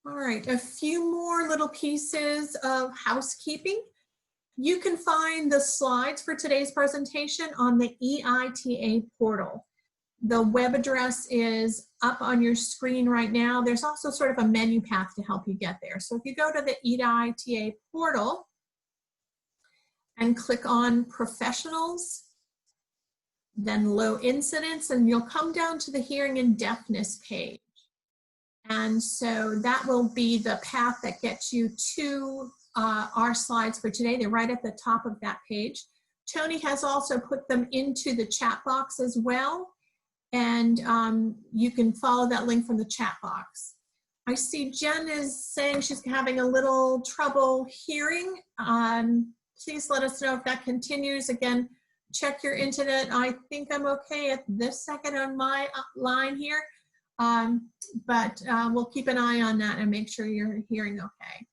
All right, a few more little pieces of housekeeping. You can find the slides for today's presentation on the EITA portal. The web address is up on your screen right now. There's also sort of a menu path to help you get there. So if you go to the EITA portal and click on Professionals, then Low Incidence, and you'll come down to the Hearing and Deafness page. And so that will be the path that gets you to our slides for today. They're right at the top of that page. Tony has also put them into the chat box as well. And you can follow that link from the chat box. I see Jen is saying she's having a little trouble hearing. Please let us know if that continues. Again, check your internet. I think I'm okay at this second on my line here. But we'll keep an eye on that and make sure you're hearing okay.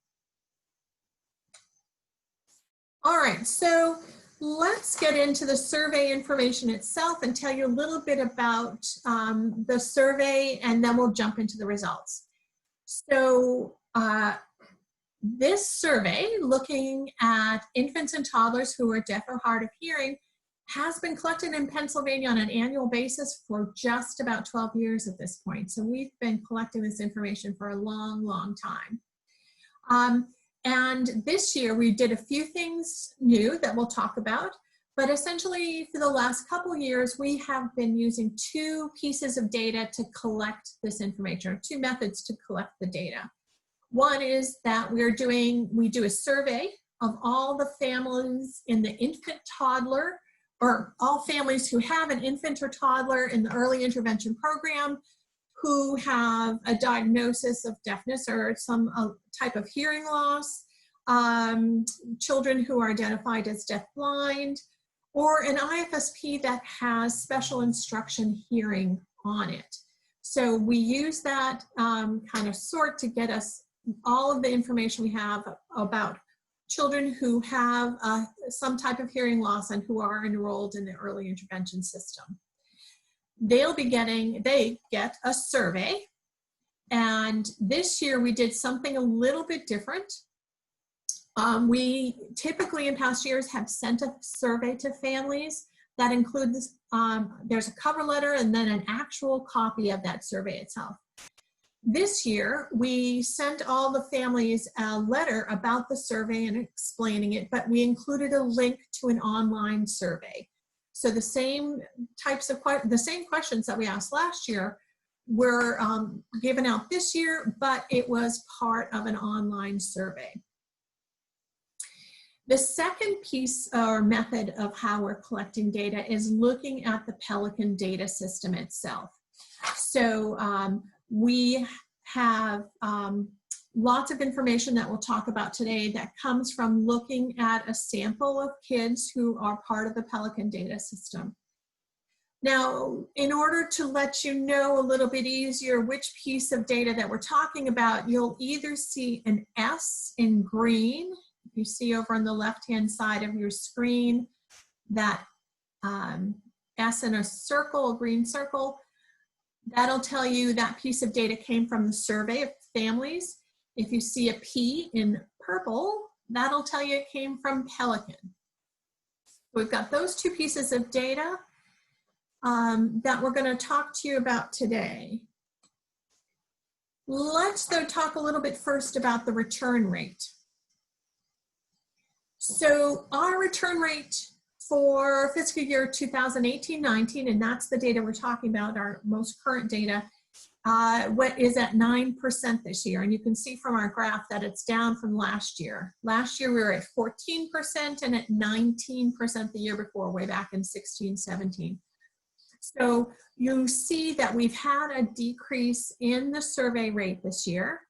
All right, so let's get into the survey information itself and tell you a little bit about the survey, and then we'll jump into the results. So this survey, looking at infants and toddlers who are deaf or hard of hearing, has been collected in Pennsylvania on an annual basis for just about 12 years at this point. So we've been collecting this information for a long, long time. And this year we did a few things new that we'll talk about, but essentially for the last couple years, we have been using two pieces of data to collect this information, or two methods to collect the data. One is that we do a survey of all the families in the infant toddler, or all families who have an infant or toddler in the early intervention program who have a diagnosis of deafness or some type of hearing loss, children who are identified as deafblind, or an IFSP that has special instruction hearing on it. So we use that kind of sort to get us all of the information we have about children who have some type of hearing loss and who are enrolled in the early intervention system. They get a survey, and this year we did something a little bit different. We typically in past years have sent a survey to families that includes, there's a cover letter and then an actual copy of that survey itself. This year, we sent all the families a letter about the survey and explaining it, but we included a link to an online survey. So the same questions that we asked last year were given out this year, but it was part of an online survey. The second piece or method of how we're collecting data is looking at the Pelican data system itself. So we have lots of information that we'll talk about today that comes from looking at a sample of kids who are part of the Pelican data system. Now, in order to let you know a little bit easier which piece of data that we're talking about, you'll either see an S in green. You see over on the left-hand side of your screen that S in a circle, a green circle. That'll tell you that piece of data came from the survey of families. If you see a P in purple, that'll tell you it came from Pelican. We've got those two pieces of data that we're going to talk to you about today. Let's though talk a little bit first about the return rate. So our return rate for fiscal year 2018-19, and that's the data we're talking about, our most current data, what is at 9% this year. And you can see from our graph that it's down from last year. Last year we were at 14% and at 19% the year before, way back in 16-17. So you see that we've had a decrease in the survey rate this year.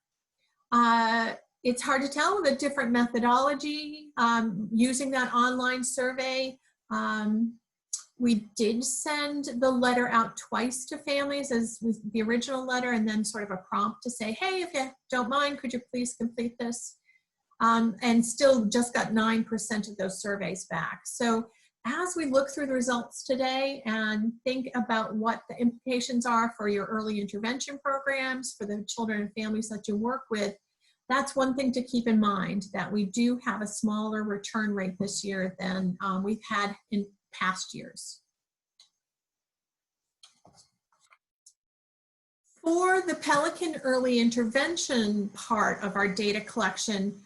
It's hard to tell with a different methodology using that online survey. We did send the letter out twice to families, as with the original letter, and then sort of a prompt to say, hey, if you don't mind, could you please complete this? And still just got 9% of those surveys back. So as we look through the results today and think about what the implications are for your early intervention programs, for the children and families that you work with, that's one thing to keep in mind, that we do have a smaller return rate this year than we've had in past years. For the Pelican early intervention part of our data collection,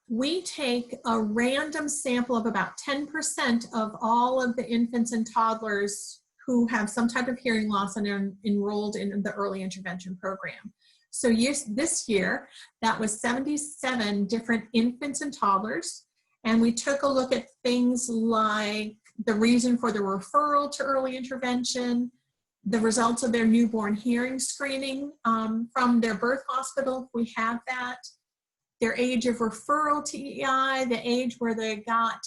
we take a random sample of about 10% of all of the infants and toddlers who have some type of hearing loss and are enrolled in the early intervention program. So this year, that was 77 different infants and toddlers. And we took a look at things like the reason for the referral to early intervention, the results of their newborn hearing screening from their birth hospital, if we have that, their age of referral to EI, the age where they got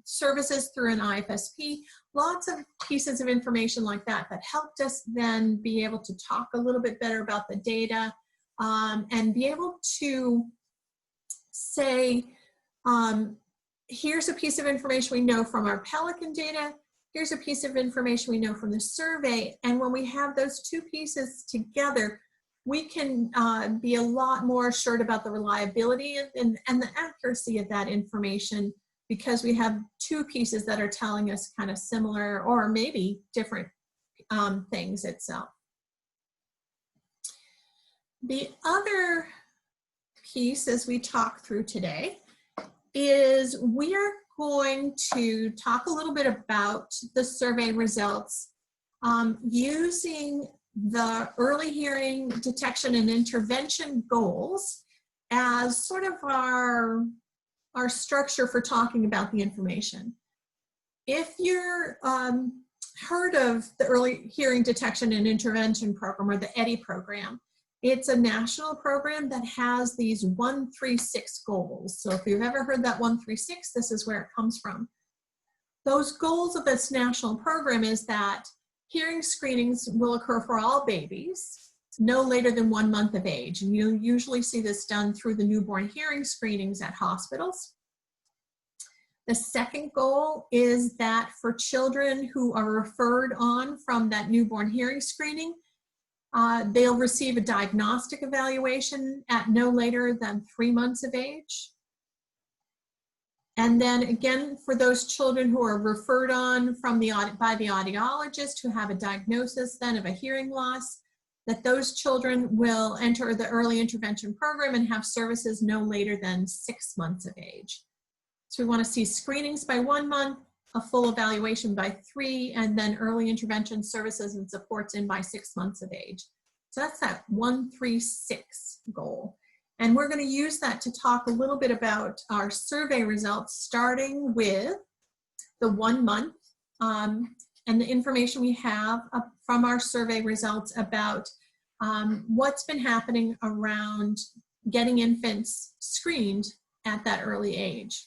services through an IFSP, lots of pieces of information like that that helped us then be able to talk a little bit better about the data and be able to say, here's a piece of information we know from our Pelican data, here's a piece of information we know from the survey, and when we have those two pieces together, we can be a lot more assured about the reliability and the accuracy of that information, because we have two pieces that are telling us kind of similar or maybe different things itself. The other piece as we talk through today is we are going to talk a little bit about the survey results using the early hearing detection and intervention goals as sort of our structure for talking about the information. If you're heard of the early hearing detection and intervention program, or the EDI program, it's a national program that has these 136 goals. So if you've ever heard that 136, this is where it comes from. Those goals of this national program is that hearing screenings will occur for all babies no later than 1 month of age. And you usually see this done through the newborn hearing screenings at hospitals. The second goal is that for children who are referred on from that newborn hearing screening, they'll receive a diagnostic evaluation at no later than 3 months of age. And then again, for those children who are referred on from by the audiologist who have a diagnosis then of a hearing loss, that those children will enter the early intervention program and have services no later than 6 months of age. So we want to see screenings by 1 month, a full evaluation by 3, and then early intervention services and supports in by 6 months of age. So that's that 136 goal. And we're going to use that to talk a little bit about our survey results, starting with the 1 month and the information we have from our survey results about what's been happening around getting infants screened at that early age.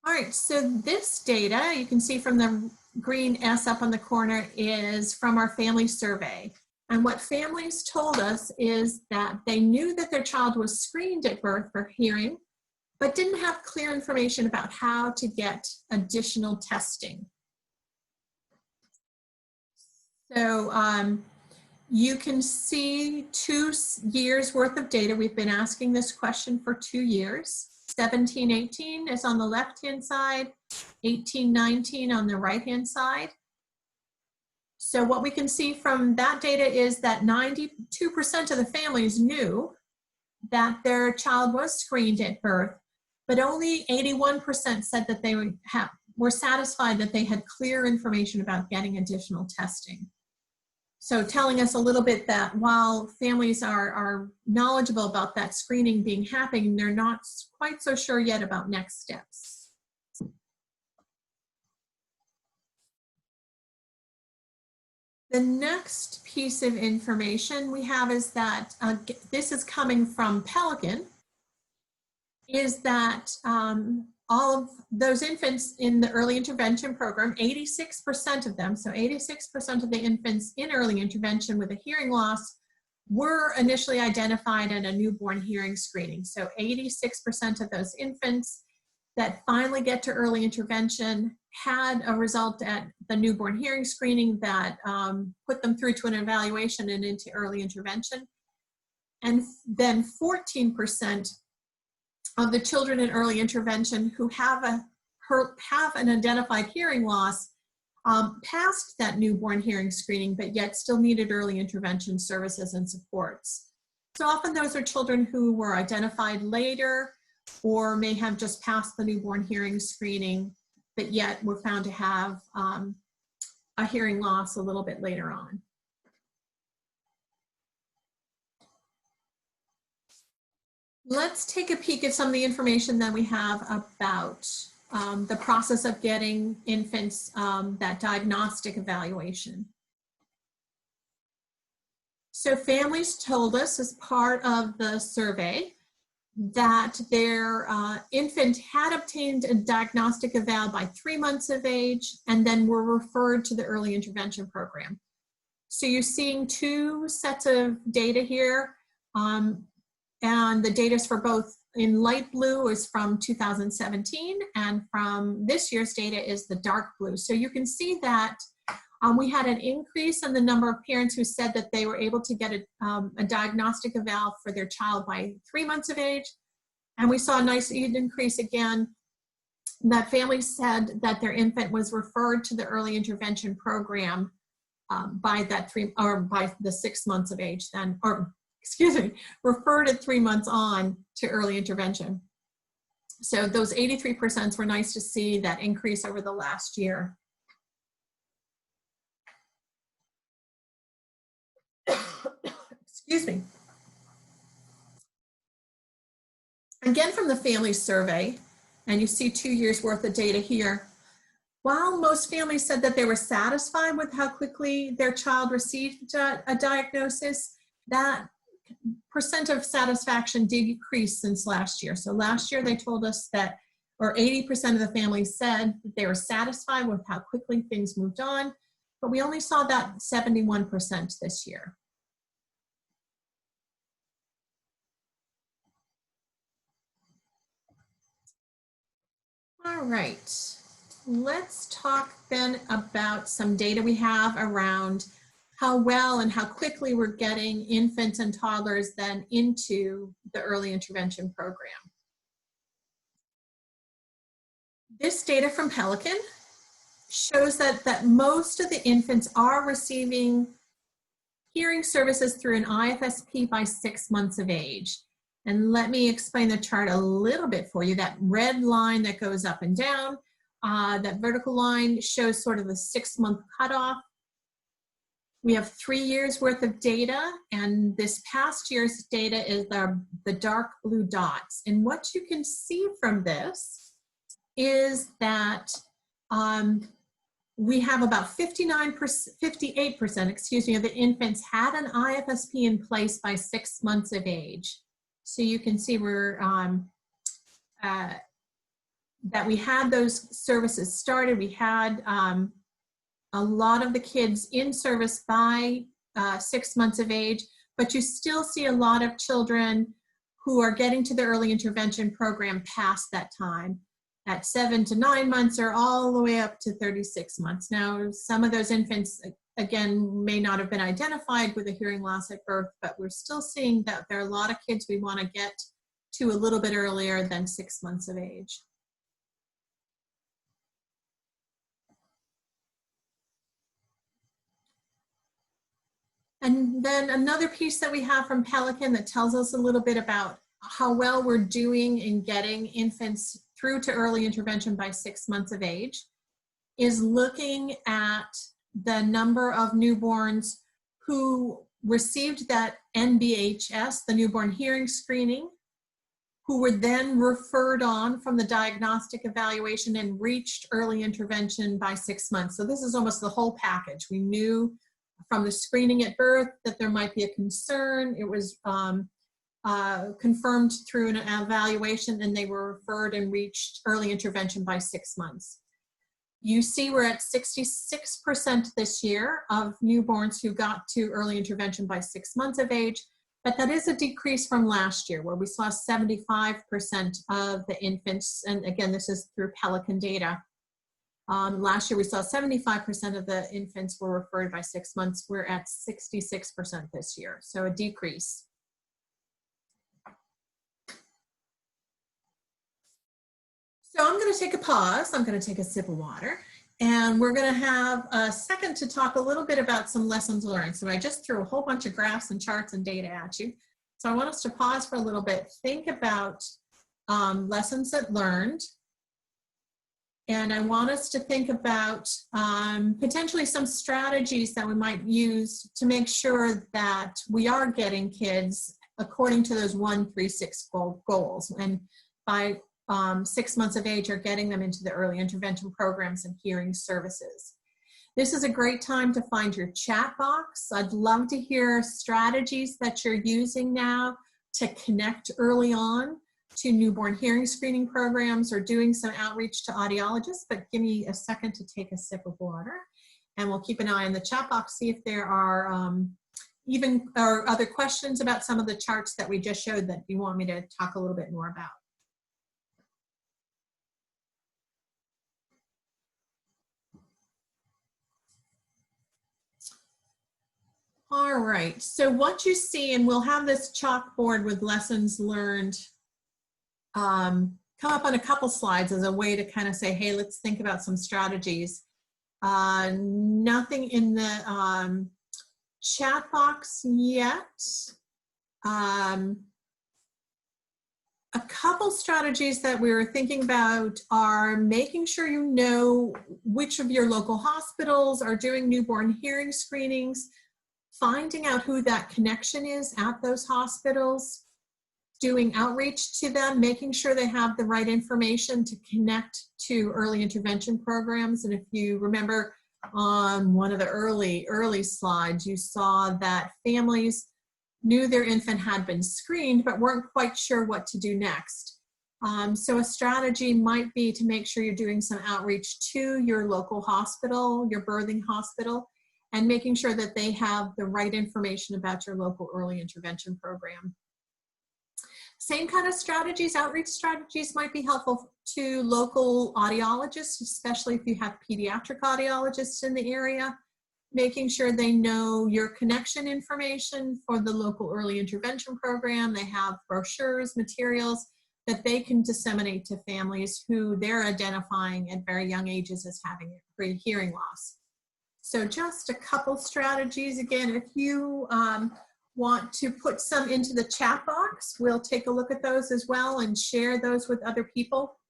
All right, so this data, you can see from the green S up on the corner, is from our family survey. And what families told us is that they knew that their child was screened at birth for hearing, but didn't have clear information about how to get additional testing. So you can see 2 years worth of data. We've been asking this question for 2 years. 17-18 is on the left-hand side, 18-19 on the right-hand side. So what we can see from that data is that 92% of the families knew that their child was screened at birth, but only 81% said that they were satisfied that they had clear information about getting additional testing. So telling us a little bit that while families are knowledgeable about that screening being happening, they're not quite so sure yet about next steps. The next piece of information we have is that, this is coming from Pelican, is that all of those infants in the early intervention program, 86% of them, so 86% of the infants in early intervention with a hearing loss were initially identified at a newborn hearing screening. So 86% of those infants that finally get to early intervention had a result at the newborn hearing screening that put them through to an evaluation and into early intervention. And then 14% of the children in early intervention who have an identified hearing loss passed that newborn hearing screening, but yet still needed early intervention services and supports. So often those are children who were identified later or may have just passed the newborn hearing screening, but yet were found to have a hearing loss a little bit later on. Let's take a peek at some of the information that we have about the process of getting infants that diagnostic evaluation. So families told us as part of the survey that their infant had obtained a diagnostic eval by 3 months of age and then were referred to the early intervention program. So you're seeing two sets of data here. And the data is for both. In light blue is from 2017, and from this year's data is the dark blue. So you can see that we had an increase in the number of parents who said that they were able to get a diagnostic eval for their child by 3 months of age. And we saw a nice increase again that families said that their infant was referred to the early intervention program by the 6 months of age then, or excuse me, referred at 3 months on to early intervention. So those 83% were nice to see that increase over the last year. Excuse me. Again, from the family survey, and you see 2 years worth of data here. While most families said that they were satisfied with how quickly their child received a diagnosis, that percent of satisfaction did decrease since last year. So last year they told us that, or 80% of the families said that they were satisfied with how quickly things moved on, but we only saw that 71% this year. All right, let's talk then about some data we have around how well and how quickly we're getting infants and toddlers then into the early intervention program. This data from Pelican shows that most of the infants are receiving hearing services through an IFSP by 6 months of age. And let me explain the chart a little bit for you. That red line that goes up and down, that vertical line shows sort of the 6-month cutoff. We have 3 years worth of data, and this past year's data is the dark blue dots. And what you can see from this is that we have about 58%, excuse me, of the infants had an IFSP in place by 6 months of age. So you can see we're that we had those services started. We had a lot of the kids in service by 6 months of age, but you still see a lot of children who are getting to the early intervention program past that time, at 7 to 9 months or all the way up to 36 months. Now, some of those infants, again, may not have been identified with a hearing loss at birth, but we're still seeing that there are a lot of kids we want to get to a little bit earlier than 6 months of age. And then another piece that we have from Pelican that tells us a little bit about how well we're doing in getting infants through to early intervention by 6 months of age is looking at the number of newborns who received that NBHS, the newborn hearing screening, who were then referred on from the diagnostic evaluation and reached early intervention by 6 months. So this is almost the whole package. We knew from the screening at birth that there might be a concern. It was confirmed through an evaluation, and they were referred and reached early intervention by 6 months. You see we're at 66% this year of newborns who got to early intervention by 6 months of age, But that is a decrease from last year where we saw 75% of the infants, and again, this is through Pelican data. Last year we saw 75% of the infants were referred by 6 months. We're at 66% this year, so a decrease. So I'm going to take a pause. I'm going to take a sip of water, and we're going to have a second to talk a little bit about some lessons learned. So I just threw a whole bunch of graphs and charts and data at you. So I want us to pause for a little bit, think about lessons that learned, and I want us to think about potentially some strategies that we might use to make sure that we are getting kids according to those 1, 3, 6 goals. And by 6 months of age, are getting them into the early intervention programs and hearing services. This is a great time to find your chat box. I'd love to hear strategies that you're using now to connect early on to newborn hearing screening programs or doing some outreach to audiologists, but give me a second to take a sip of water, and we'll keep an eye on the chat box, see if there are or other questions about some of the charts that we just showed that you want me to talk a little bit more about. All right, so what you see, and we'll have this chalkboard with lessons learned come up on a couple slides as a way to kind of say, hey, let's think about some strategies. Nothing in the chat box yet. A couple strategies that we were thinking about are making sure you know which of your local hospitals are doing newborn hearing screenings, finding out who that connection is at those hospitals, doing outreach to them, making sure they have the right information to connect to early intervention programs. And if you remember on one of the early slides, you saw that families knew their infant had been screened but weren't quite sure what to do next. So a strategy might be to make sure you're doing some outreach to your local hospital, your birthing hospital, and making sure that they have the right information about your local early intervention program. Same kind of strategies, outreach strategies might be helpful to local audiologists, especially if you have pediatric audiologists in the area, making sure they know your connection information for the local early intervention program. They have brochures, materials that they can disseminate to families who they're identifying at very young ages as having hearing loss. So just a couple strategies. Again, if you want to put some into the chat box, we'll take a look at those as well and share those with other people.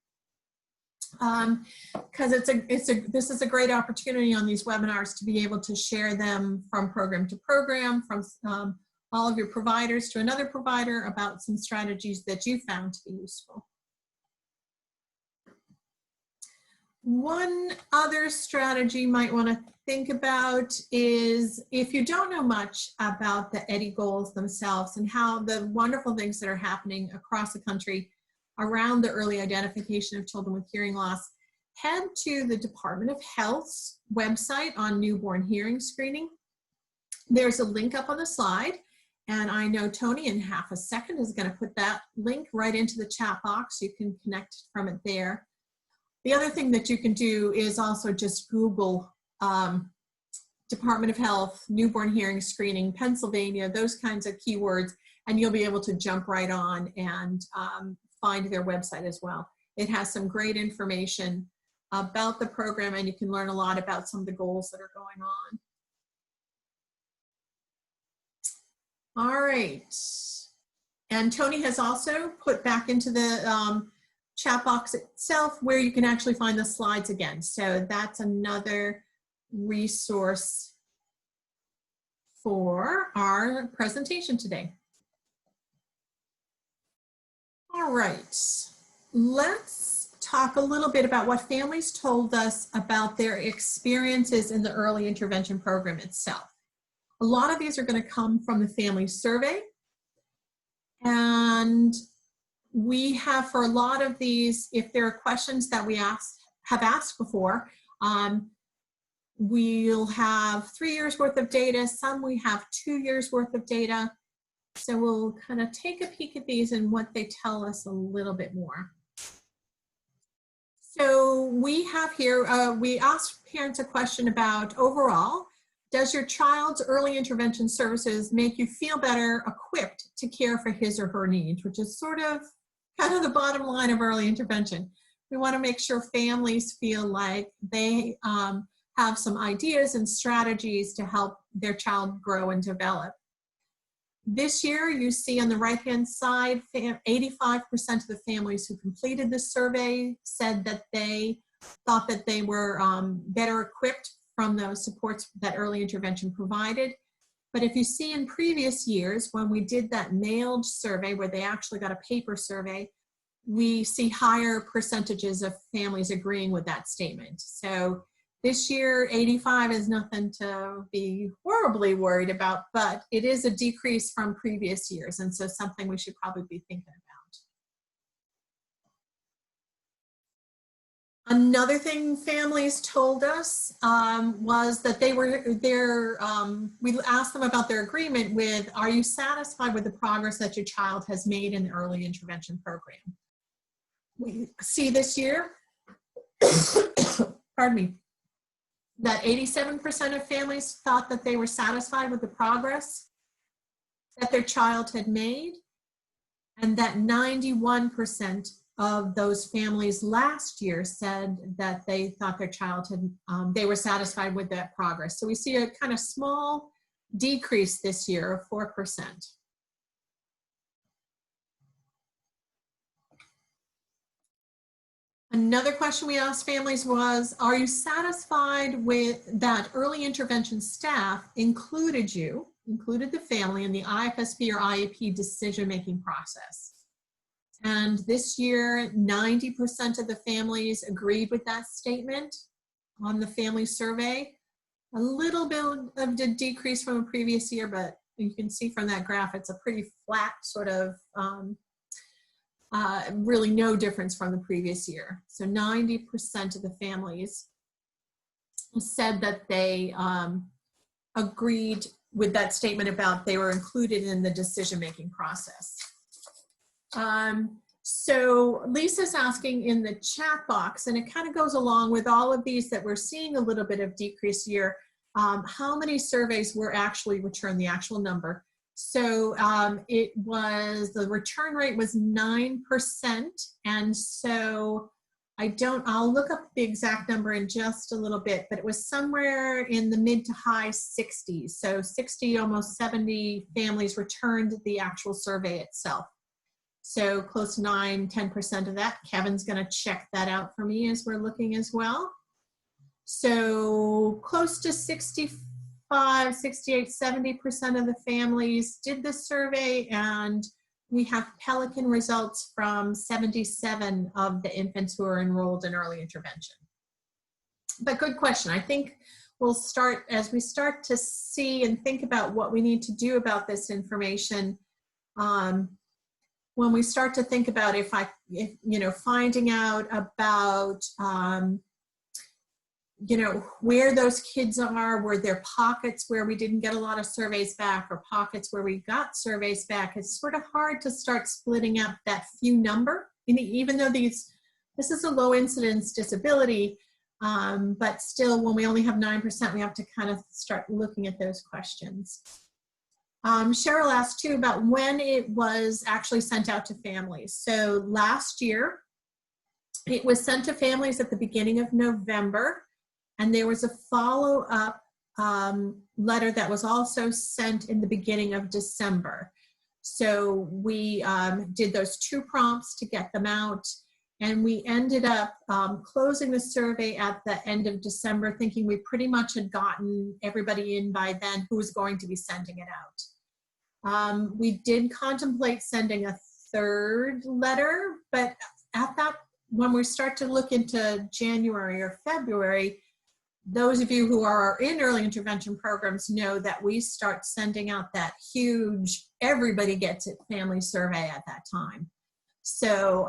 Because this is a great opportunity on these webinars to be able to share them from program to program, from all of your providers to another provider about some strategies that you found to be useful. One other strategy you might want to think about is if you don't know much about the EDI goals themselves and how the wonderful things that are happening across the country around the early identification of children with hearing loss, head to the Department of Health's website on newborn hearing screening. There's a link up on the slide, and I know Tony in half a second is going to put that link right into the chat box. You can connect from it there. The other thing that you can do is also just Google Department of Health, newborn hearing screening, Pennsylvania, those kinds of keywords, and you'll be able to jump right on and find their website as well. It has some great information about the program, and you can learn a lot about some of the goals that are going on. All right. And Tony has also put back into the chat box itself where you can actually find the slides again. So that's another resource for our presentation today. All right, let's talk a little bit about what families told us about their experiences in the early intervention program itself. A lot of these are going to come from the family survey, and we have, for a lot of these, if there are questions that we have asked before, we'll have 3 years worth of data. Some we have 2 years worth of data. So we'll kind of take a peek at these and what they tell us a little bit more. So we have here, we asked parents a question about overall, does your child's early intervention services make you feel better equipped to care for his or her needs, which is sort of kind of the bottom line of early intervention. We want to make sure families feel like they have some ideas and strategies to help their child grow and develop. This year, you see on the right-hand side, 85% of the families who completed this survey said that they thought that they were better equipped from those supports that early intervention provided. But if you see in previous years, when we did that mailed survey where they actually got a paper survey, we see higher percentages of families agreeing with that statement. So this year, 85 is nothing to be horribly worried about, but it is a decrease from previous years, and so something we should probably be thinking about. Another thing families told us was that we asked them about their agreement with, are you satisfied with the progress that your child has made in the early intervention program? We see this year, pardon me, that 87% of families thought that they were satisfied with the progress that their child had made, and that 91% of those families last year said that they thought their child had, they were satisfied with that progress. So we see a kind of small decrease this year of 4%. Another question we asked families was, are you satisfied with that early intervention staff included the family in the IFSP or IEP decision-making process? And this year, 90% of the families agreed with that statement on the family survey. A little bit of a decrease from a previous year, but you can see from that graph, it's a pretty flat sort of, really no difference from the previous year. So 90% of the families said that they agreed with that statement about they were included in the decision-making process. So Lisa's asking in the chat box, and it kind of goes along with all of these that we're seeing a little bit of decrease here, how many surveys were actually returned, the actual number. So it was, the return rate was 9%. And so I'll look up the exact number in just a little bit, but it was somewhere in the mid to high 60s. So 60, almost 70 families returned the actual survey itself. So close to 9–10% of that. Kevin's gonna check that out for me as we're looking as well. So close to 65, 68, 70% of the families did this survey, and we have Pelican results from 77 of the infants who are enrolled in early intervention. But good question. I think we'll start, as we start to see and think about what we need to do about this information, when we start to think about if finding out about, where those kids are, were there pockets where we didn't get a lot of surveys back or pockets where we got surveys back, it's sort of hard to start splitting up that few number, even though this is a low incidence disability, but still when we only have 9%, we have to kind of start looking at those questions. Cheryl asked too about when it was actually sent out to families. So last year, it was sent to families at the beginning of November, and there was a follow-up letter that was also sent in the beginning of December. So we did those 2 prompts to get them out, and we ended up closing the survey at the end of December, thinking we pretty much had gotten everybody in by then who was going to be sending it out. We did contemplate sending a 3rd letter, but at that, when we start to look into January or February, those of you who are in early intervention programs know that we start sending out that huge, everybody gets it family survey at that time. So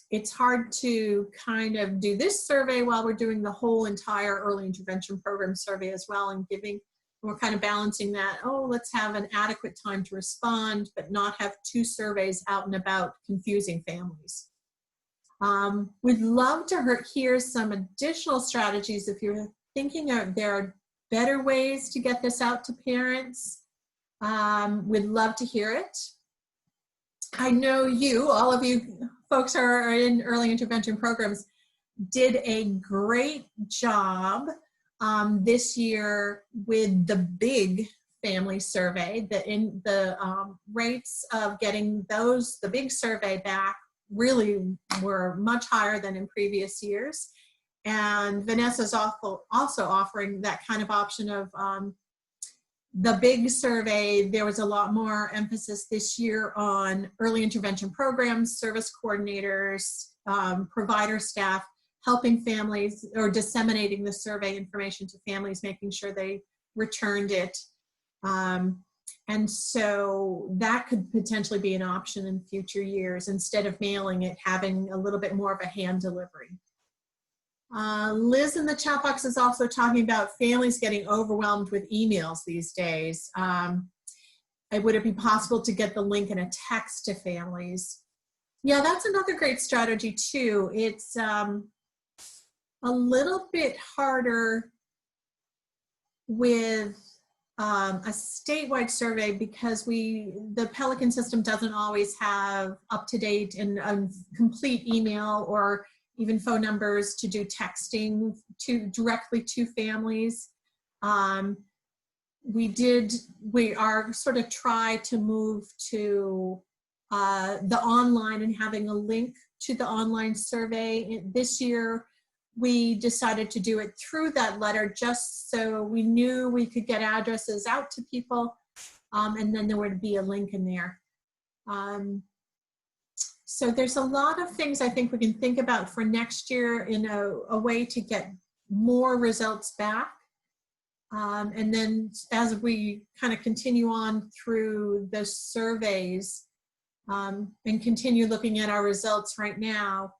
it's hard to kind of do this survey while we're doing the whole entire early intervention program survey as well, and giving we're kind of balancing that. Oh, let's have an adequate time to respond, but not have 2 surveys out and about confusing families. We'd love to hear some additional strategies if you're thinking there are better ways to get this out to parents. We'd love to hear it. I know all of you folks who are in early intervention programs did a great job this year with the big family survey. The rates of getting the big survey back really were much higher than in previous years. And Vanessa's also offering that kind of option of the big survey. There was a lot more emphasis this year on early intervention programs, service coordinators, provider staff, helping families or disseminating the survey information to families, making sure they returned it. And so that could potentially be an option in future years, instead of mailing it, having a little bit more of a hand delivery. Liz in the chat box is also talking about families getting overwhelmed with emails these days. Would it be possible to get the link in a text to families? Yeah, that's another great strategy too. It's a little bit harder with a statewide survey because the Pelican system doesn't always have up-to-date and complete email or even phone numbers to do texting directly to families. We are sort of try to move to the online and having a link to the online survey. This year, we decided to do it through that letter just so we knew we could get addresses out to people, and then there would be a link in there. So there's a lot of things I think we can think about for next year in a way to get more results back. And then as we kind of continue on through the surveys and continue looking at our results right now,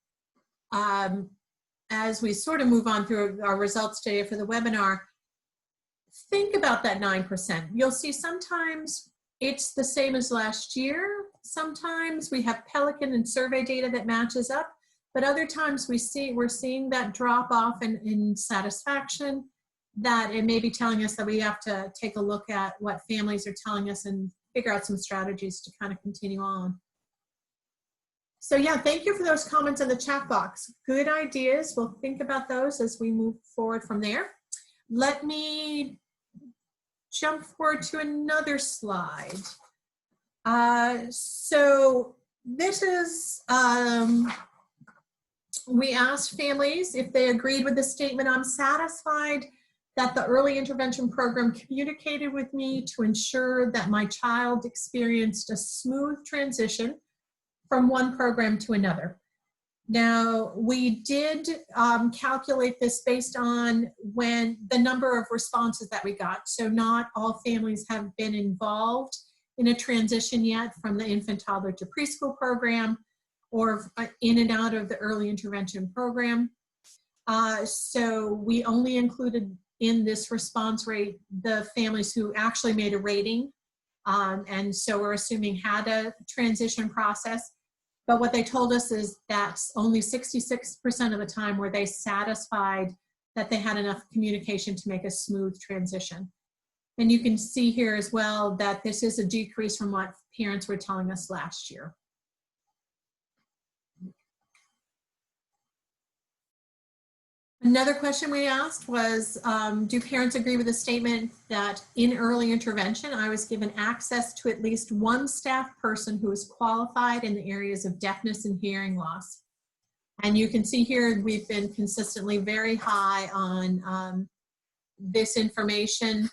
as we sort of move on through our results today for the webinar, think about that 9%. You'll see sometimes it's the same as last year. Sometimes we have Pelican and survey data that matches up, but other times we're seeing that drop off in satisfaction, that it may be telling us that we have to take a look at what families are telling us and figure out some strategies to kind of continue on. So yeah, thank you for those comments in the chat box. Good ideas. We'll think about those as we move forward from there. Let me jump forward to another slide. So this is, we asked families if they agreed with the statement, "I'm satisfied that the early intervention program communicated with me to ensure that my child experienced a smooth transition from one program to another." Now, we did calculate this based on the number of responses that we got. So not all families have been involved in a transition yet from the infant, toddler to preschool program or in and out of the early intervention program. So we only included in this response rate the families who actually made a rating. And so we're assuming had a transition process. But what they told us is that only 66% of the time were they satisfied that they had enough communication to make a smooth transition. And you can see here as well that this is a decrease from what parents were telling us last year. Another question we asked was, do parents agree with the statement that in early intervention, I was given access to at least one staff person who is qualified in the areas of deafness and hearing loss? And you can see here, we've been consistently very high on this information,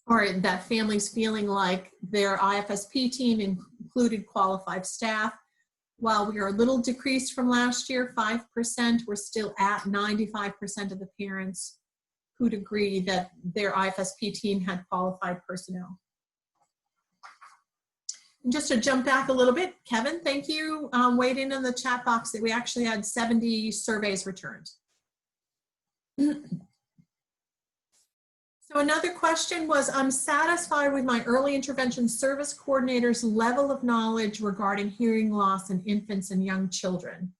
or that families feeling like their IFSP team included qualified staff. While we are a little decreased from last year, 5%, we're still at 95% of the parents who'd agree that their IFSP team had qualified personnel. And just to jump back a little bit, Kevin, thank you. Weighed in the chat box that we actually had 70 surveys returned. So another question was, I'm satisfied with my early intervention service coordinator's level of knowledge regarding hearing loss in infants and young children.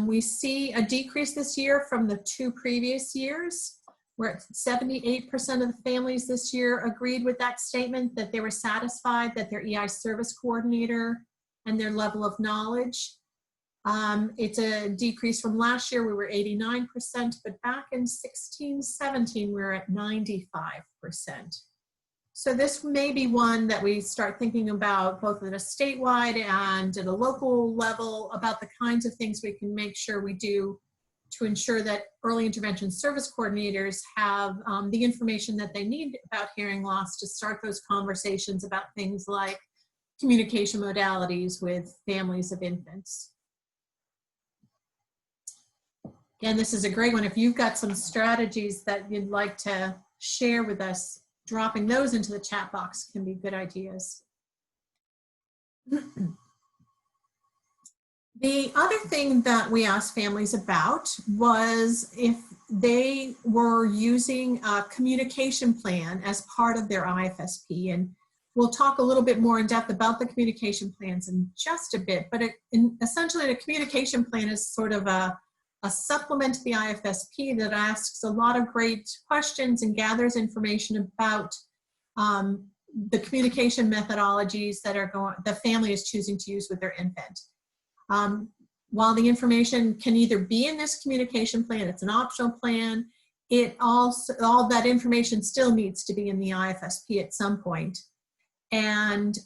We see a decrease this year from the 2 previous years. We're at 78% of the families this year agreed with that statement, that they were satisfied that their EI service coordinator and their level of knowledge. It's a decrease from last year. We were 89%, but back in 16-17, we were at 95%. So this may be one that we start thinking about both at a statewide and at a local level about the kinds of things we can make sure we do to ensure that early intervention service coordinators have the information that they need about hearing loss to start those conversations about things like communication modalities with families of infants. Again, this is a great one. If you've got some strategies that you'd like to share with us, dropping those into the chat box can be good ideas. The other thing that we asked families about was if they were using a communication plan as part of their IFSP. And we'll talk a little bit more in depth about the communication plans in just a bit, but essentially a communication plan is sort of a supplement to the IFSP that asks a lot of great questions and gathers information about the communication methodologies that the family is choosing to use with their infant. While the information can either be in this communication plan, it's an optional plan, all that information still needs to be in the IFSP at some point. And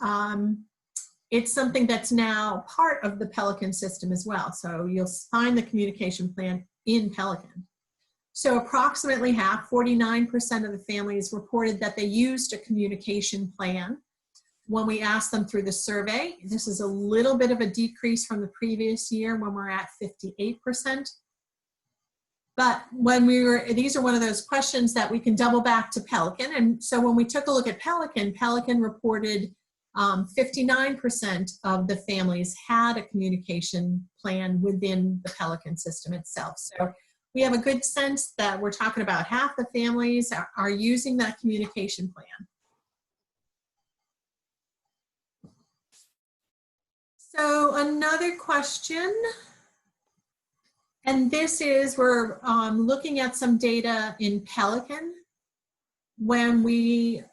it's something that's now part of the Pelican system as well. So you'll find the communication plan in Pelican. So approximately half, 49% of the families reported that they used a communication plan when we asked them through the survey. This is a little bit of a decrease from the previous year when we're at 58%. But when these are one of those questions that we can double back to Pelican. And so when we took a look at Pelican, Pelican reported 59% of the families had a communication plan within the Pelican system itself. So we have a good sense that we're talking about half the families are using that communication plan. So another question, and this is, we're looking at some data in Pelican. When we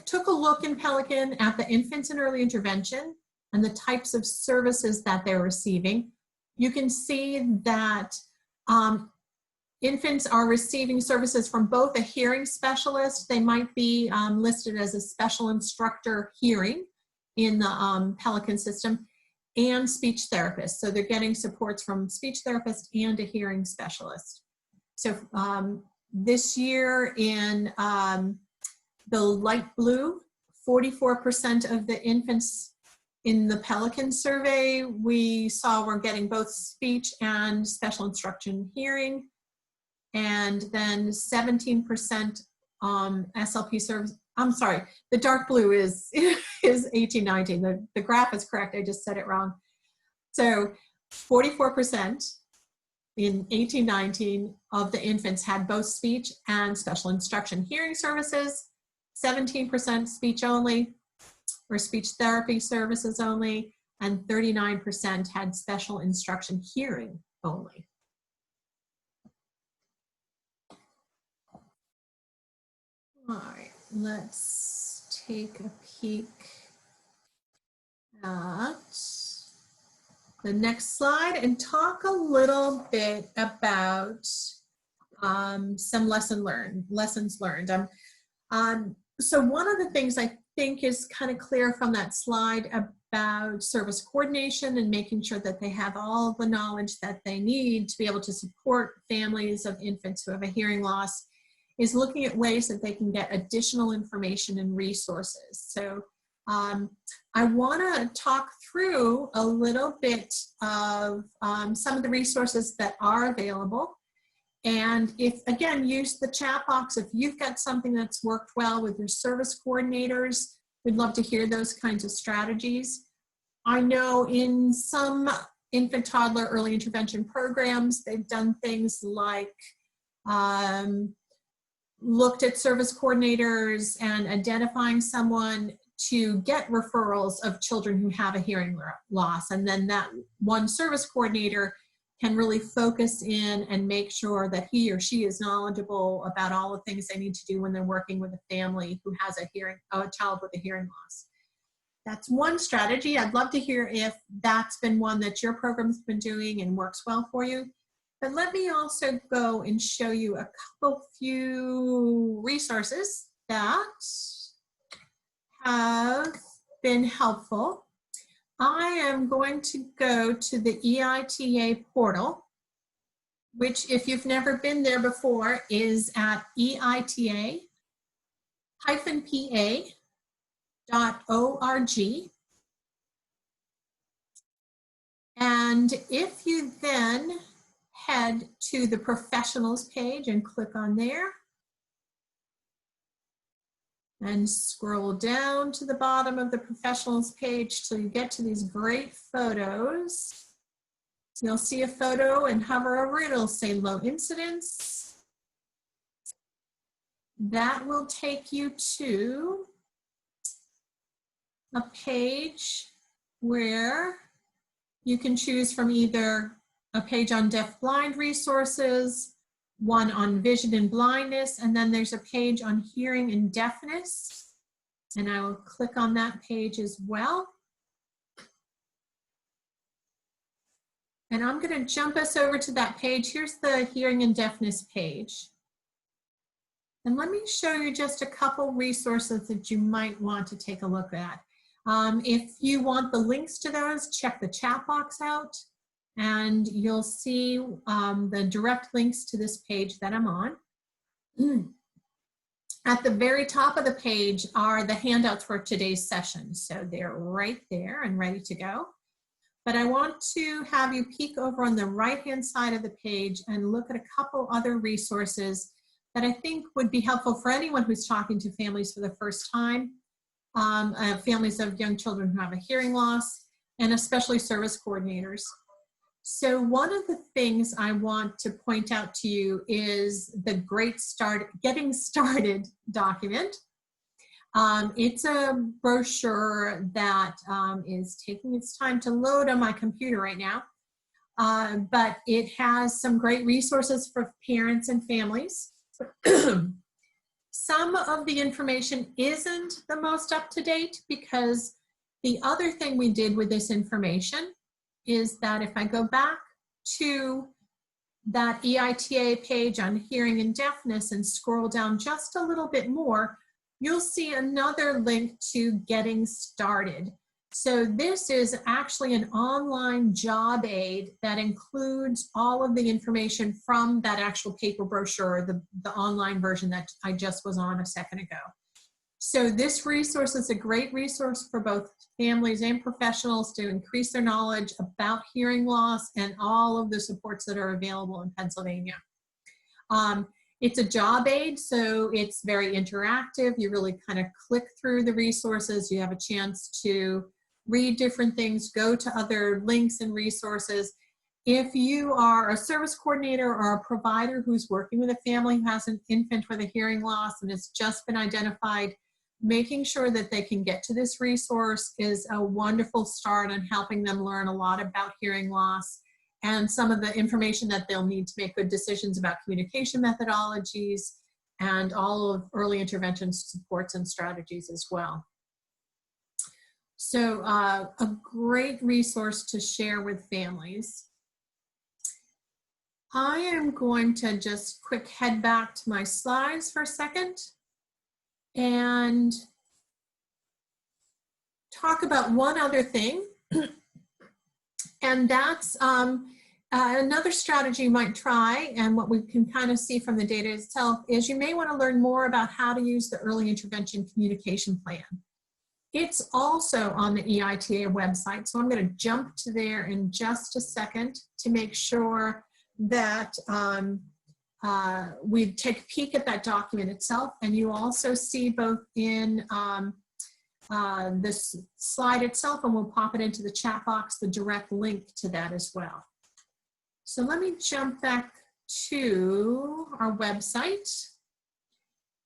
took a look in Pelican at the infants in early intervention and the types of services that they're receiving, you can see that infants are receiving services from both a hearing specialist. They might be listed as a special instructor hearing in the Pelican system, and speech therapists. So they're getting supports from speech therapist and a hearing specialist. So this year in the light blue, 44% of the infants in the Pelican survey we saw were getting both speech and special instruction hearing. And then 17% SLP service. I'm sorry, the dark blue is 18-19. The graph is correct, I just said it wrong. So 44% in 18-19 of the infants had both speech and special instruction hearing services, 17% speech only or speech therapy services only, and 39% had special instruction hearing only. All right, let's take a peek at the next slide and talk a little bit about some lessons learned. So one of the things I think is kind of clear from that slide about service coordination and making sure that they have all the knowledge that they need to be able to support families of infants who have a hearing loss is looking at ways that they can get additional information and resources. So I want to talk through a little bit of some of the resources that are available. And if, again, use the chat box. If you've got something that's worked well with your service coordinators, we'd love to hear those kinds of strategies. I know in some infant, toddler, early intervention programs, they've done things like looked at service coordinators and identifying someone to get referrals of children who have a hearing loss. And then that one service coordinator can really focus in and make sure that he or she is knowledgeable about all the things they need to do when they're working with a family who has a child with a hearing loss. That's one strategy. I'd love to hear if that's been one that your program's been doing and works well for you. But let me also go and show you a few resources that have been helpful. I am going to go to the EITA portal, which, if you've never been there before, is at EITA-PA.org. And if you then head to the professionals page and click on there and scroll down to the bottom of the professionals page till you get to these great photos, you'll see a photo and hover over it. It'll say low incidence. That will take you to a page where you can choose from either a page on deaf-blind resources, one on vision and blindness, and then there's a page on hearing and deafness. And I will click on that page as well. And I'm going to jump us over to that page. Here's the hearing and deafness page. And let me show you just a couple resources that you might want to take a look at. If you want the links to those, check the chat box out, and you'll see the direct links to this page that I'm on. At the very top of the page are the handouts for today's session. So they're right there and ready to go. But I want to have you peek over on the right-hand side of the page and look at a couple other resources that I think would be helpful for anyone who's talking to families for the first time, families of young children who have a hearing loss, and especially service coordinators. So one of the things I want to point out to you is the Getting Started document. It's a brochure that is taking its time to load on my computer right now, but it has some great resources for parents and families. Some of the information isn't the most up-to-date, because the other thing we did with this information is that if I go back to that EITA page on hearing and deafness and scroll down just a little bit more, you'll see another link to Getting Started. So this is actually an online job aid that includes all of the information from that actual paper brochure, the online version that I just was on a second ago. So this resource is a great resource for both families and professionals to increase their knowledge about hearing loss and all of the supports that are available in Pennsylvania. It's a job aid, so it's very interactive. You really kind of click through the resources. You have a chance to read different things, go to other links and resources. If you are a service coordinator or a provider who's working with a family who has an infant with a hearing loss and it's just been identified, making sure that they can get to this resource is a wonderful start on helping them learn a lot about hearing loss and some of the information that they'll need to make good decisions about communication methodologies and all of early intervention supports and strategies as well. So a great resource to share with families. I am going to just quick head back to my slides for a second and talk about one other thing, and that's another strategy you might try, and what we can kind of see from the data itself is you may want to learn more about how to use the early intervention communication plan. It's also on the EITA website, so I'm going to jump to there in just a second to make sure that we take a peek at that document itself, and you also see both in this slide itself, and we'll pop it into the chat box, the direct link to that as well. So let me jump back to our website.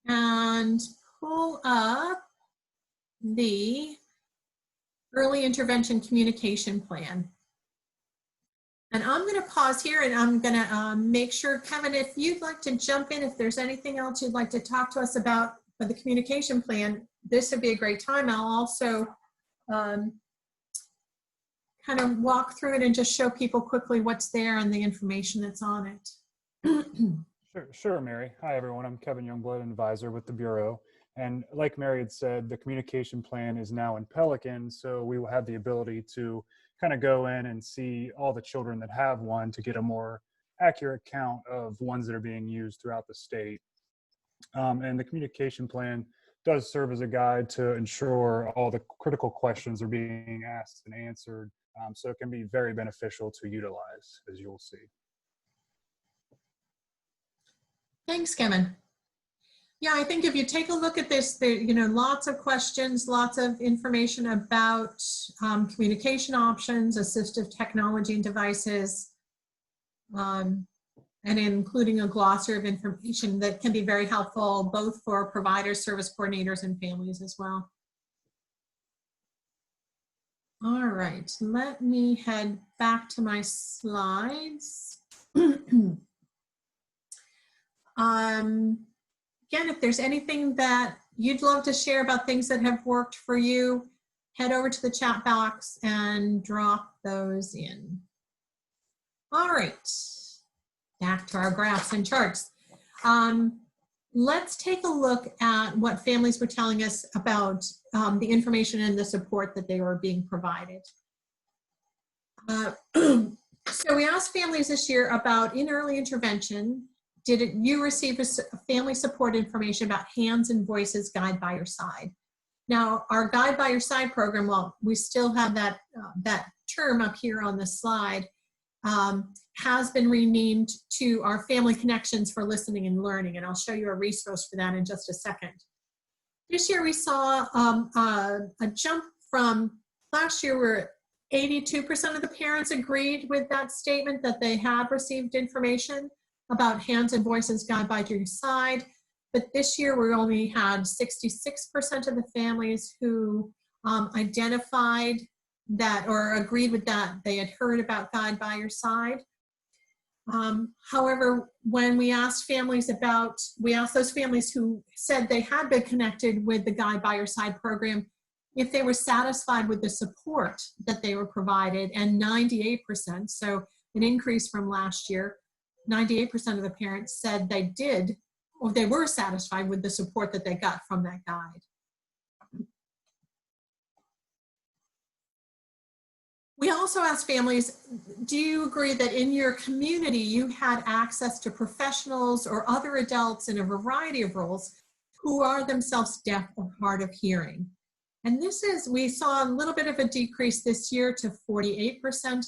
and pull up the early intervention communication plan. And I'm going to pause here and I'm going to make sure, Kevin, if you'd like to jump in, if there's anything else you'd like to talk to us about for the communication plan, this would be a great time. I'll also kind of walk through it and just show people quickly what's there and the information that's on it. Sure, Mary. Hi, everyone. I'm Kevin Youngblood, an advisor with the Bureau. And like Mary had said, the communication plan is now in Pelican, so we will have the ability to kind of go in and see all the children that have one to get a more accurate count of ones that are being used throughout the state. And the communication plan does serve as a guide to ensure all the critical questions are being asked and answered. So it can be very beneficial to utilize, as you'll see. Thanks, Kevin. Yeah, I think if you take a look at this, there, lots of questions, lots of information about communication options, assistive technology and devices, and including a glossary of information that can be very helpful both for providers, service coordinators, and families as well. All right, let me head back to my slides. Again, if there's anything that you'd love to share about things that have worked for you, head over to the chat box and drop those in. All right, back to our graphs and charts. Let's take a look at what families were telling us about the information and the support that they were being provided. So we asked families this year about in early intervention, did you receive a family support information about Hands and Voices Guide by Your Side? Now, our Guide by Your Side program, well, we still have that, that term up here on the slide, has been renamed to our Family Connections for Listening and Learning, and I'll show you a resource for that in just a second. This year we saw a jump from last year where 82% of the parents agreed with that statement that they had received information about Hands and Voices Guide by Your Side. But this year we only had 66% of the families who identified that or agreed with that they had heard about Guide by Your Side. However, when we asked families we asked those families who said they had been connected with the Guide by Your Side program if they were satisfied with the support that they were provided, and 98%, so an increase from last year, 98% of the parents said they did, or they were satisfied with the support that they got from that guide. We also asked families, do you agree that in your community you had access to professionals or other adults in a variety of roles who are themselves deaf or hard of hearing? And we saw a little bit of a decrease this year to 48%.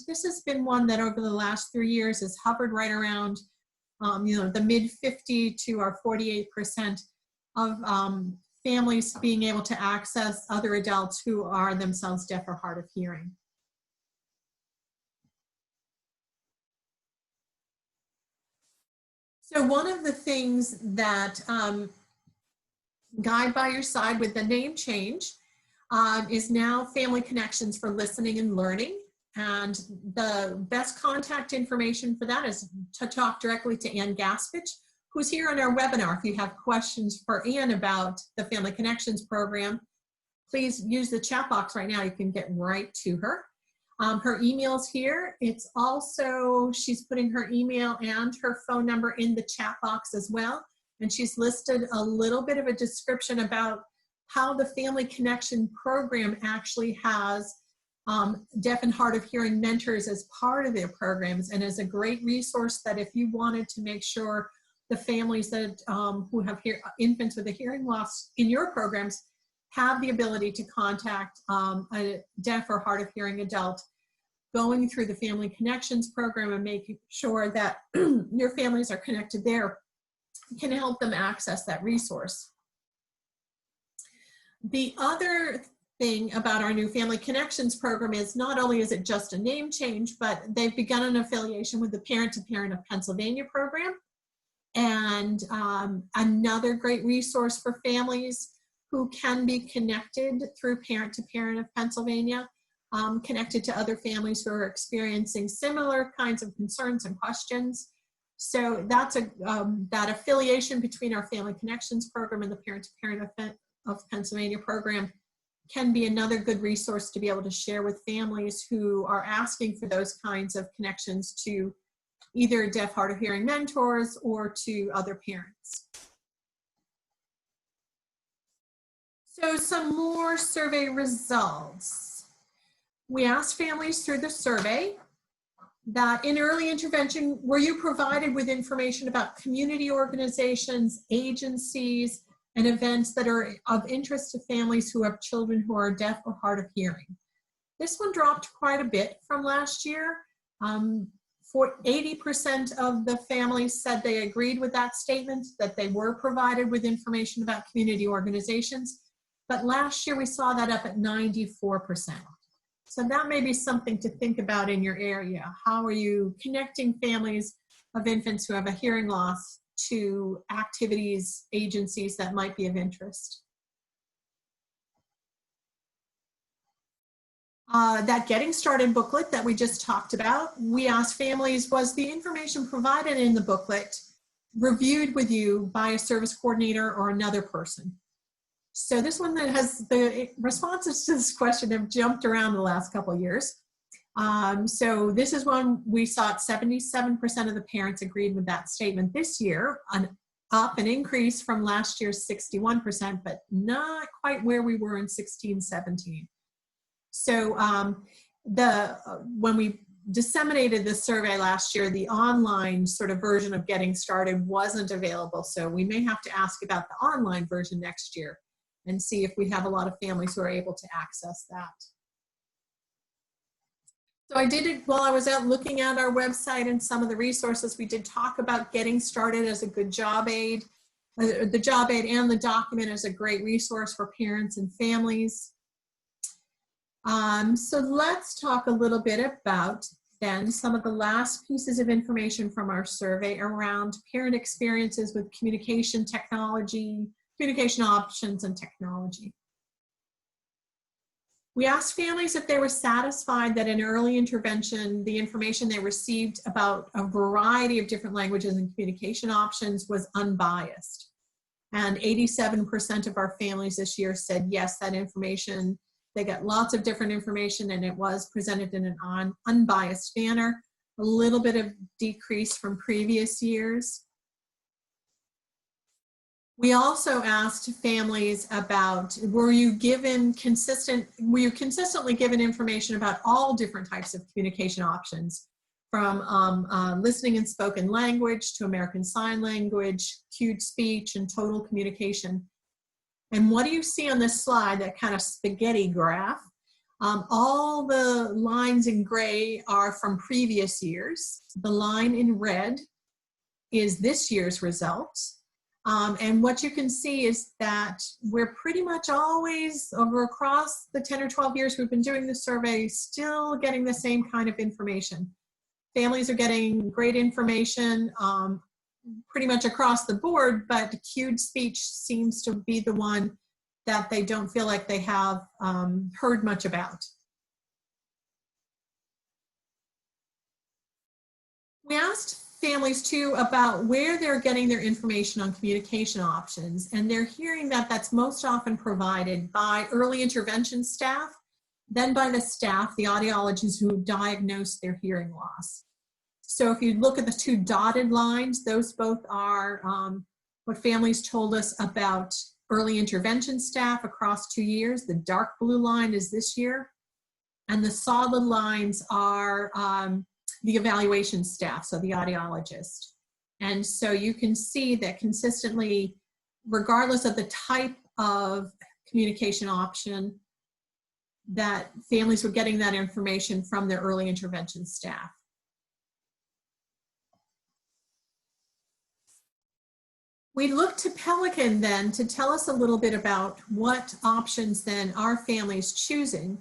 This has been one that over the last 3 years has hovered right around, the mid 50 to our 48% of families being able to access other adults who are themselves deaf or hard of hearing. So one of the things that Guide by Your Side with the name change is now Family Connections for Listening and Learning. And the best contact information for that is to talk directly to Ann Gaspich, who's here on our webinar. If you have questions for Ann about the Family Connections program, please use the chat box right now. You can get right to her. Her email's here. It's also, she's putting her email and her phone number in the chat box as well. And she's listed a little bit of a description about how the Family Connection program actually has deaf and hard of hearing mentors as part of their programs, and is a great resource that if you wanted to make sure the families that who have infants with a hearing loss in your programs have the ability to contact a deaf or hard of hearing adult, going through the Family Connections program and making sure that your families are connected there can help them access that resource. The other thing about our new Family Connections program is not only is it just a name change, but they've begun an affiliation with the Parent to Parent of Pennsylvania program. And another great resource for families who can be connected through Parent to Parent of Pennsylvania, connected to other families who are experiencing similar kinds of concerns and questions. So that's that affiliation between our Family Connections program and the Parent to Parent of Pennsylvania program can be another good resource to be able to share with families who are asking for those kinds of connections to either deaf, hard of hearing mentors or to other parents. So some more survey results. We asked families through the survey that in early intervention, were you provided with information about community organizations, agencies, and events that are of interest to families who have children who are deaf or hard of hearing? This one dropped quite a bit from last year. For 80% of the families said they agreed with that statement, that they were provided with information about community organizations. But last year we saw that up at 94%. So that may be something to think about in your area. How are you connecting families of infants who have a hearing loss to activities, agencies that might be of interest? That Getting Started booklet that we just talked about, we asked families, was the information provided in the booklet reviewed with you by a service coordinator or another person? So this one that has the responses to this question have jumped around the last couple of years. So this is one we saw at 77% of the parents agreed with that statement this year, an increase from last year's 61%, but not quite where we were in 16-17. So when we disseminated this survey last year, the online sort of version of Getting Started wasn't available. So we may have to ask about the online version next year and see if we have a lot of families who are able to access that. So I did it while I was out looking at our website and some of the resources. We did talk about Getting Started as a good job aid. The job aid and the document is a great resource for parents and families. So let's talk a little bit about then some of the last pieces of information from our survey around parent experiences with communication technology, communication options and technology. We asked families if they were satisfied that in early intervention, the information they received about a variety of different languages and communication options was unbiased. And 87% of our families this year said yes, that information, they got lots of different information and it was presented in an unbiased manner, a little bit of decrease from previous years. We also asked families about, were you consistently given information about all different types of communication options, from listening and spoken language to American Sign Language, cued speech, and total communication. And what do you see on this slide, that kind of spaghetti graph? All the lines in gray are from previous years. The line in red is this year's results. And what you can see is that we're pretty much always, across the 10 or 12 years we've been doing this survey, still getting the same kind of information. Families are getting great information pretty much across the board, but cued speech seems to be the one that they don't feel like they have heard much about. We asked families too about where they're getting their information on communication options, and they're hearing that that's most often provided by early intervention staff, then by the staff, the audiologists who diagnose their hearing loss. So if you look at the two dotted lines, those both are what families told us about early intervention staff across 2 years. The dark blue line is this year, and the solid lines are the evaluation staff, so the audiologist. And so you can see that consistently, regardless of the type of communication option, that families were getting that information from their early intervention staff. We looked to Pelican then to tell us a little bit about what options then our families choosing.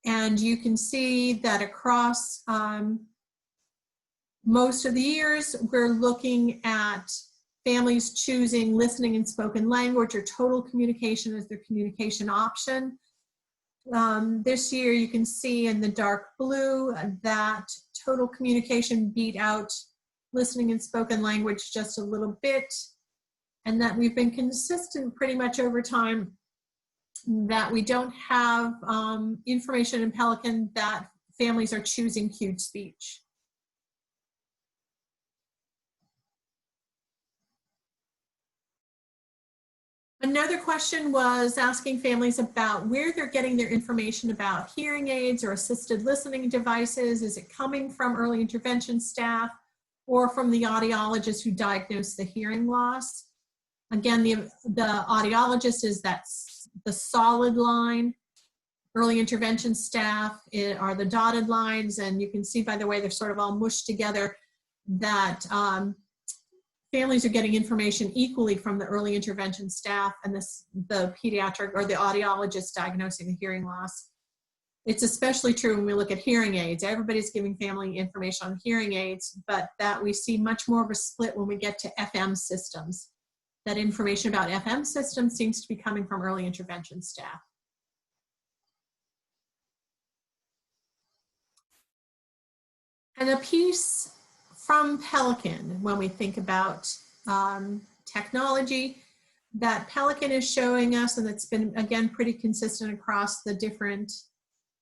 And you can see that across most of the years, we're looking at families choosing listening and spoken language or total communication as their communication option. This year you can see in the dark blue that total communication beat out listening and spoken language just a little bit, and that we've been consistent pretty much over time that we don't have information in Pelican that families are choosing cued speech. Another question was asking families about where they're getting their information about hearing aids or assisted listening devices. Is it coming from early intervention staff or from the audiologist who diagnosed the hearing loss? Again, the audiologist is the solid line. Early intervention staff are the dotted lines, and you can see by the way they're sort of all mushed together that families are getting information equally from the early intervention staff and the pediatric or the audiologist diagnosing the hearing loss. It's especially true when we look at hearing aids. Everybody's giving family information on hearing aids, but that we see much more of a split when we get to FM systems. That information about FM systems seems to be coming from early intervention staff. And a piece from Pelican, when we think about technology, that Pelican is showing us, and it's been, again, pretty consistent across the different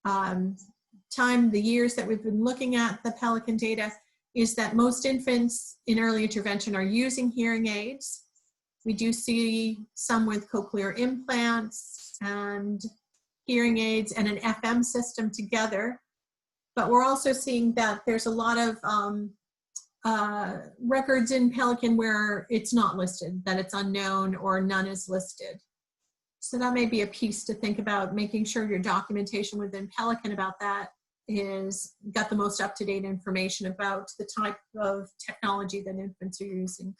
the years that we've been looking at the Pelican data, is that most infants in early intervention are using hearing aids. We do see some with cochlear implants and hearing aids and an FM system together. But we're also seeing that there's a lot of records in Pelican where it's not listed, that it's unknown or none is listed. So that may be a piece to think about, making sure your documentation within Pelican about that is got the most up-to-date information about the type of technology that infants are using.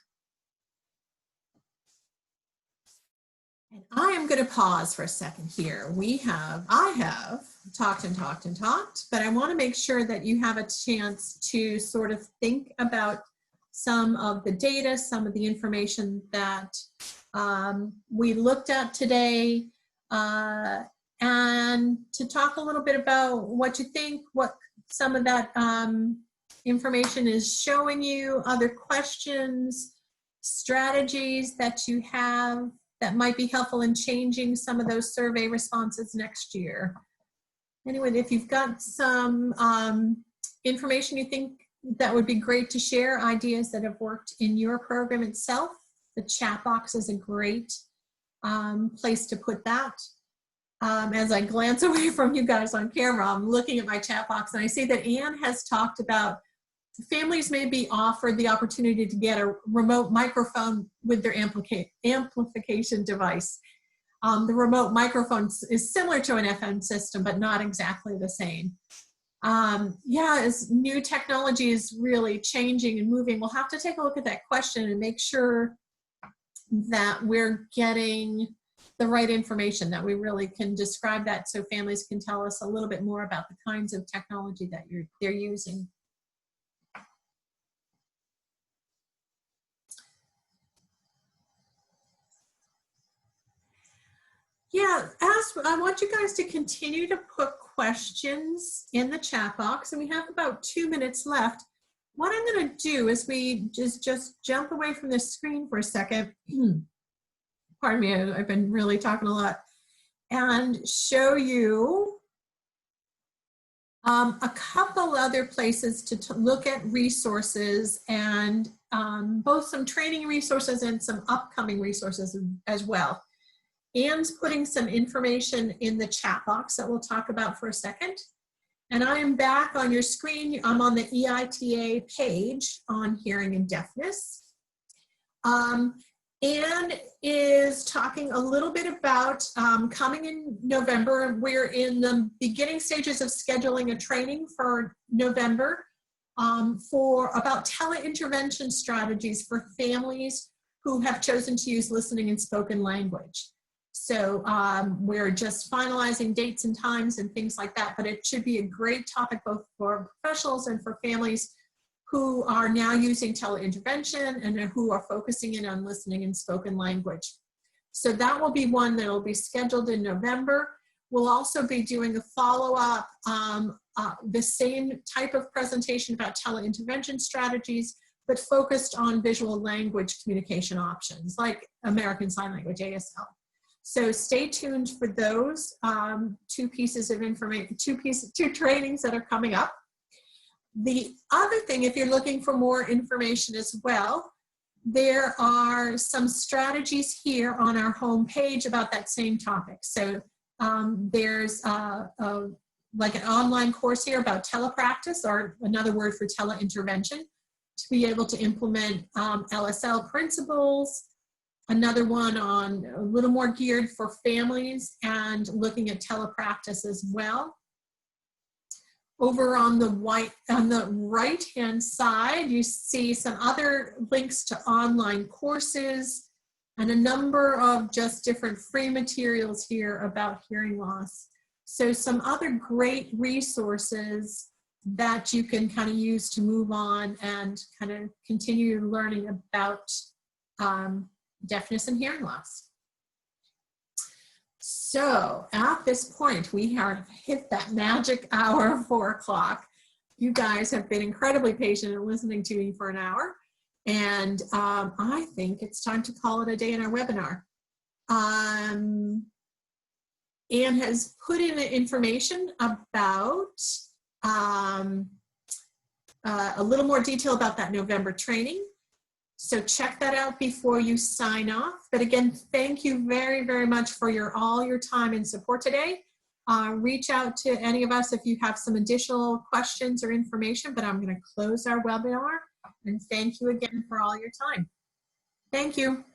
And I am going to pause for a second here. I have talked and talked and talked, but I want to make sure that you have a chance to sort of think about some of the data, some of the information that we looked at today, and to talk a little bit about what you think, what some of that information is showing you, other questions, strategies that you have that might be helpful in changing some of those survey responses next year. Anyway, if you've got some information you think that would be great to share, ideas that have worked in your program itself, the chat box is a great place to put that. As I glance away from you guys on camera, I'm looking at my chat box and I see that Anne has talked about families may be offered the opportunity to get a remote microphone with their amplification device. The remote microphone is similar to an FM system, but not exactly the same. Yeah, as new technology is really changing and moving, we'll have to take a look at that question and make sure that we're getting the right information, that we really can describe that so families can tell us a little bit more about the kinds of technology that they're using. Yeah, I want you guys to continue to put questions in the chat box, and we have about 2 minutes left. What I'm going to do is we just jump away from the screen for a second. Pardon me, I've been really talking a lot, and show you a couple other places to look at resources, and both some training resources and some upcoming resources as well. Anne's putting some information in the chat box that we'll talk about for a second. And I am back on your screen. I'm on the EITA page on hearing and deafness. Anne is talking a little bit about coming in November. We're in the beginning stages of scheduling a training for November for about teleintervention strategies for families who have chosen to use listening and spoken language. So we're just finalizing dates and times and things like that, but it should be a great topic both for professionals and for families who are now using teleintervention and who are focusing in on listening and spoken language. So that will be one that will be scheduled in November. We'll also be doing a follow-up, the same type of presentation about teleintervention strategies, but focused on visual language communication options, like American Sign Language, ASL. So stay tuned for those two pieces of information, two trainings that are coming up. The other thing, if you're looking for more information as well, there are some strategies here on our homepage about that same topic. So there's like an online course here about telepractice, or another word for teleintervention, to be able to implement LSL principles. Another one on a little more geared for families and looking at telepractice as well. Over on the right-hand side, you see some other links to online courses and a number of just different free materials here about hearing loss. So some other great resources that you can kind of use to move on and kind of continue learning about deafness and hearing loss. So at this point, we have hit that magic hour of 4 o'clock. You guys have been incredibly patient in listening to me for an hour. And I think it's time to call it a day in our webinar. Anne has put in the information about a little more detail about that November training. So check that out before you sign off. But again, thank you very, very much for all your time and support today. Reach out to any of us if you have some additional questions or information, but I'm going to close our webinar and thank you again for all your time. Thank you.